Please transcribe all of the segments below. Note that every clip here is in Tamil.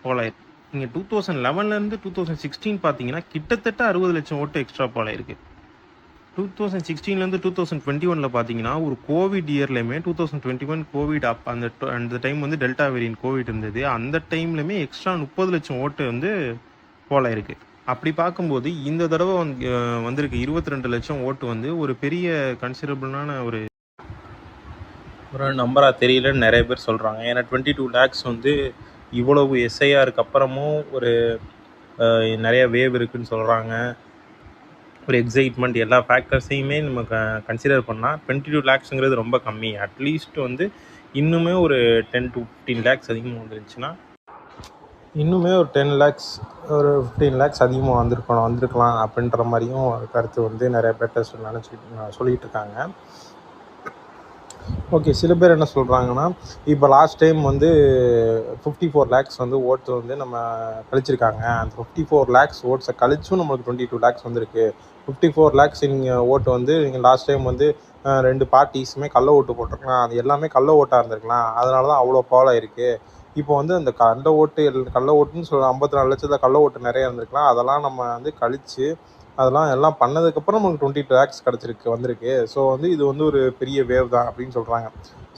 போல் ஆயிருக்கு. நீங்கள் 2011லேருந்து 2016 பார்த்தீங்கன்னா கிட்டத்தட்ட 60 லட்சம் ஓட்டு எக்ஸ்ட்ரா போல் ஆயிருக்கு. 2016லேருந்து 2021 பார்த்தீங்கன்னா ஒரு கோவிட் இயர்லையுமே 2021 கோவிட் அந்த டைம் வந்து டெல்டா வேரியன்ட் கோவிட் இருந்தது. அந்த டைம்லையுமே எக்ஸ்ட்ரா 30 லட்சம் ஓட்டு வந்து போல் ஆயிருக்கு. அப்படி பார்க்கும்போது இந்த தடவை வந்திருக்கு 22 லட்சம் ஓட்டு வந்து ஒரு பெரிய கன்சிடரபிளான ஒரு நம்பராக தெரியலன்னு நிறைய பேர் சொல்கிறாங்க. ஏன்னா 22 lakhs வந்து இவ்வளவு எஸ்ஐஆருக்கு அப்புறமும் ஒரு நிறைய வேவ் இருக்குதுன்னு சொல்கிறாங்க. ஒரு எக்ஸைட்மெண்ட் எல்லா ஃபேக்டர்ஸையுமே நம்ம கன்சிடர் பண்ணால் 22 lakhsங்கிறது ரொம்ப கம்மி. அட்லீஸ்ட் வந்து இன்னுமே ஒரு 10 to 15 lakhs அதிகமாக வந்துருந்துச்சுன்னா இன்னுமே ஒரு 10 lakhs ஒரு 15 lakhs அதிகமாக வந்திருக்கலாம் அப்படின்ற மாதிரியும் கருத்து வந்து நிறைய பேர்ட்ட சொல்லிகிட்டு இருக்காங்க. ஓகே, சில பேர் என்ன சொல்கிறாங்கன்னா, இப்போ லாஸ்ட் டைம் வந்து 54 lakhs வந்து ஓட்டு வந்து நம்ம கழிச்சிருக்காங்க. அந்த 54 lakhs ஓட்ஸை கழிச்சும் நம்மளுக்கு 22 lakhs வந்திருக்கு. 54 lakhs நீங்கள் ஓட்டு வந்து நீங்கள் லாஸ்ட் டைம் வந்து 2 பார்ட்டிஸுமே கள்ள ஓட்டு போட்டிருக்கலாம். அது எல்லாமே கள்ள ஓட்டாக இருந்திருக்கலாம். அதனால தான் அவ்வளோ ஃபாலோ ஆயிருக்கு. இப்போ வந்து அந்த கள்ள ஓட்டுன்னு சொல்ல 54 லட்சத்தில் கள்ள ஓட்டு நிறைய இருந்திருக்கலாம். அதெல்லாம் நம்ம வந்து கழித்து எல்லாம் பண்ணதுக்கப்புறம் நமக்கு 22 lakhs வந்திருக்கு. ஸோ வந்து இது வந்து ஒரு பெரிய வேவ் தான் அப்படின்னு சொல்கிறாங்க.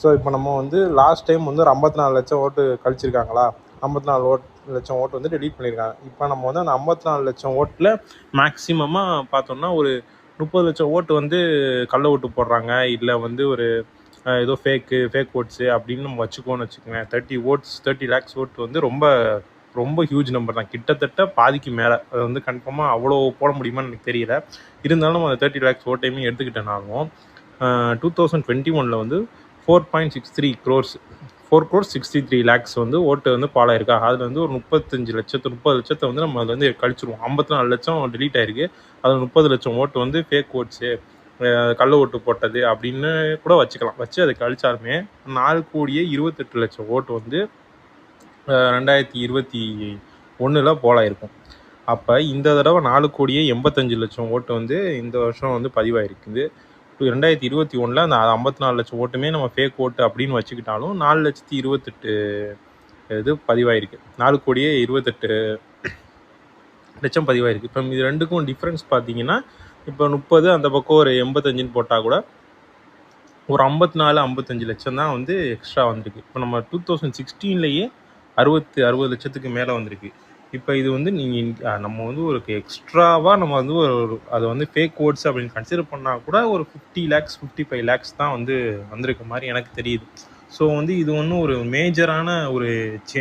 ஸோ இப்போ நம்ம வந்து லாஸ்ட் டைம் வந்து ஒரு 54 லட்சம் ஓட்டு கழிச்சிருக்காங்களா, 54 லட்சம் ஓட்டு வந்து டெலீட் பண்ணியிருக்காங்க. இப்போ நம்ம வந்து அந்த 54 லட்சம் ஓட்டில் மேக்ஸிமமாக பார்த்தோம்னா ஒரு 30 லட்சம் ஓட்டு வந்து கள்ள ஓட்டு போடுறாங்க, இல்லை வந்து ஒரு ஏதோ ஃபேக் ஓட்ஸு அப்படின்னு நம்ம வச்சுக்கோங்க. 30 lakhs ஓட்டு வந்து ரொம்ப ஹியூஜ் நம்பர் தான். கிட்டத்தட்ட பாதிக்கு மேலே. அது வந்து கன்ஃபார்மாக அவ்வளோ போட முடியுமான்னு எனக்கு தெரியல. இருந்தாலும் நம்ம 30 lakhs ஓட்டையுமே எடுத்துக்கிட்டனாலும் 2021 வந்து 4.63 crores 4.63 lakhs வந்து ஓட்டு வந்து ஃபாலோ ஆயிருக்கா. அதில் வந்து ஒரு 30 லட்சத்தை வந்து நம்ம அதில் வந்து கழிச்சிருவோம். 54 லட்சம் டெலீட் ஆயிருக்கு. அதில் 30 லட்சம் ஓட்டு வந்து ஃபேக் ஓட்ஸு, கள்ள ஓட்டு போட்டது அப்படின்னு கூட வச்சு அதை கழிச்சாலுமே 4,28 லட்சம் ஓட்டு வந்து 2021 போலாயிருக்கும். அப்போ இந்த தடவை 4,85 லட்சம் ஓட்டு வந்து இந்த வருஷம் வந்து பதிவாயிருக்குது. 2021 அந்த 54 லட்சம் ஓட்டுமே நம்ம ஃபேக் ஓட்டு அப்படின்னு வச்சுக்கிட்டாலும் 4,28 இது பதிவாயிருக்கு. 4,28 லட்சம் பதிவாயிருக்கு. இப்போ இது ரெண்டுக்கும் டிஃப்ரென்ஸ் பார்த்தீங்கன்னா, இப்போ 30 அந்த பக்கம் ஒரு 85ன்னு போட்டால் கூட ஒரு 54-55 லட்சம் தான் வந்து எக்ஸ்ட்ரா வந்திருக்கு. இப்போ நம்ம 2016லேயே 60 லட்சத்துக்கு மேலே வந்திருக்கு. இப்போ இது வந்து நம்ம வந்து ஒரு எக்ஸ்ட்ராவாக நம்ம வந்து அதை வந்து ஃபேக் ஓட்ஸ் அப்படின்னு கன்சிடர் பண்ணால் கூட ஒரு 50 lakhs 55 lakhs தான் வந்து வந்திருக்க மாதிரி எனக்கு தெரியுது. ஸோ வந்து இது ஒன்றும் ஒரு மேஜரான ஒரு சேஞ்ச்